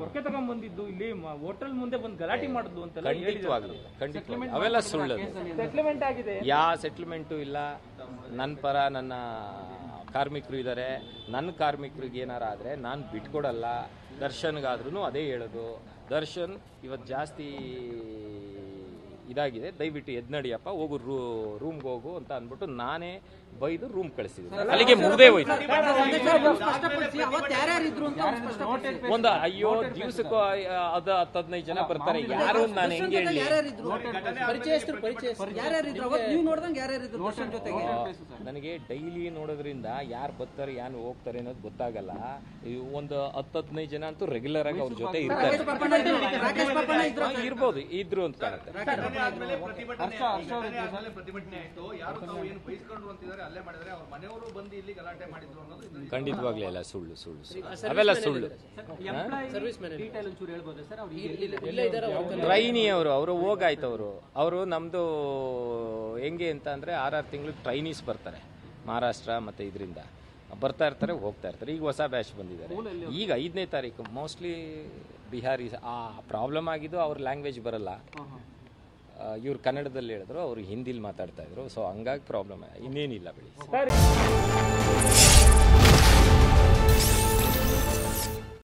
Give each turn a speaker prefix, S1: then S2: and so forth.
S1: ಕೊರಕೆ ತಗೊಂಡ್ಬಂದಿದ್ದು ಇಲ್ಲಿ ಹೋಟೆಲ್ ಮುಂದೆ ಬಂದು ಗಲಾಟೆ ಮಾಡಿದ್ಲು ಅಂತ
S2: ಖಂಡಿತವಾಗ್ಲು ಅವೆಲ್ಲ ಸುಳ್ಳು.
S1: ಸೆಟ್ಲ್ಮೆಂಟ್ ಆಗಿದೆ,
S2: ಯಾವ ಸೆಟ್ಲ್ಮೆಂಟು ಇಲ್ಲ. ನನ್ನ ಪರ ನನ್ನ ಕಾರ್ಮಿಕರು ಇದ್ದಾರೆ. ನನ್ನ ಕಾರ್ಮಿಕರಿಗೆ ಏನಾರ ಆದರೆ ನಾನು ಬಿಟ್ಕೊಡಲ್ಲ. ದರ್ಶನ್ಗಾದ್ರೂ ಅದೇ ಹೇಳೋದು. ದರ್ಶನ್ ಇವತ್ತು ಜಾಸ್ತಿ ಇದಾಗಿದೆ, ದಯವಿಟ್ಟು ಎದ್ ನಡಿಯಪ್ಪ, ಹೋಗು ರೂಮ್ಗೆ ಹೋಗು ಅಂತ ಅಂದ್ಬಿಟ್ಟು ನಾನೇ ಬೈದು ರೂಮ್ ಕಳಿಸಿದ್ದೆ. ಅಲ್ಲಿಗೆ ಮುಗ್ದೇ ಹೋಯ್ತು. ಒಂದು ಅಯ್ಯೋ ದಿವ್ಸಕ್ಕೂ 10-15 ಜನ ಬರ್ತಾರೆ. ಯಾರು ನಾನು ಹೆಂಗೆ ಹೇಳಿ? ನನಗೆ ಡೈಲಿ ನೋಡೋದ್ರಿಂದ ಯಾರು ಬರ್ತಾರೆ ಯಾರು ಹೋಗ್ತಾರೆ ಅನ್ನೋದು ಗೊತ್ತಾಗಲ್ಲ. ಒಂದು 10-15 ಜನ ಅಂತೂ ರೆಗ್ಯುಲರ್ ಆಗಿ ಅವ್ರ ಜೊತೆ ಇರ್ತಾರೆ. ಇರ್ಬೋದು, ಇದ್ರು ಅಂತ ಕಾಣುತ್ತೆ. ಖಂಡಿತವಾಗ್ಲೇ ಇಲ್ಲ, ಸುಳ್ಳು ಸುಳ್ಳು ಅವೆಲ್ಲ ಸುಳ್ಳು. ಟ್ರೈನಿಯವರು ಅವರು ಹೋಗಾಯ್ತು. ಅವರು ನಮ್ದು ಹೆಂಗೆ ಅಂತ ಅಂದ್ರೆ 6 ತಿಂಗಳು ಟ್ರೈನೀಸ್ ಬರ್ತಾರೆ ಮಹಾರಾಷ್ಟ್ರ ಮತ್ತೆ ಇದರಿಂದ ಬರ್ತಾ ಇರ್ತಾರೆ, ಹೋಗ್ತಾ ಇರ್ತಾರೆ. ಈಗ ಹೊಸ ಬ್ಯಾಚ್ ಬಂದಿದ್ದಾರೆ. ಈಗ 5ನೇ ತಾರೀಕು ಮೋಸ್ಟ್ಲಿ ಬಿಹಾರಿ. ಆ ಪ್ರಾಬ್ಲಮ್ ಆಗಿದ್ದು ಅವ್ರ ಲ್ಯಾಂಗ್ವೇಜ್ ಬರಲ್ಲ. ಇವ್ರು ಕನ್ನಡದಲ್ಲಿ ಹೇಳಿದ್ರು, ಅವರು ಹಿಂದಿಲಿ ಮಾತಾಡ್ತಾ ಇದ್ರು. ಸೊ ಹಂಗಾಗಿ ಪ್ರಾಬ್ಲಮ್, ಇನ್ನೇನಿಲ್ಲ ಬಿಡಿ.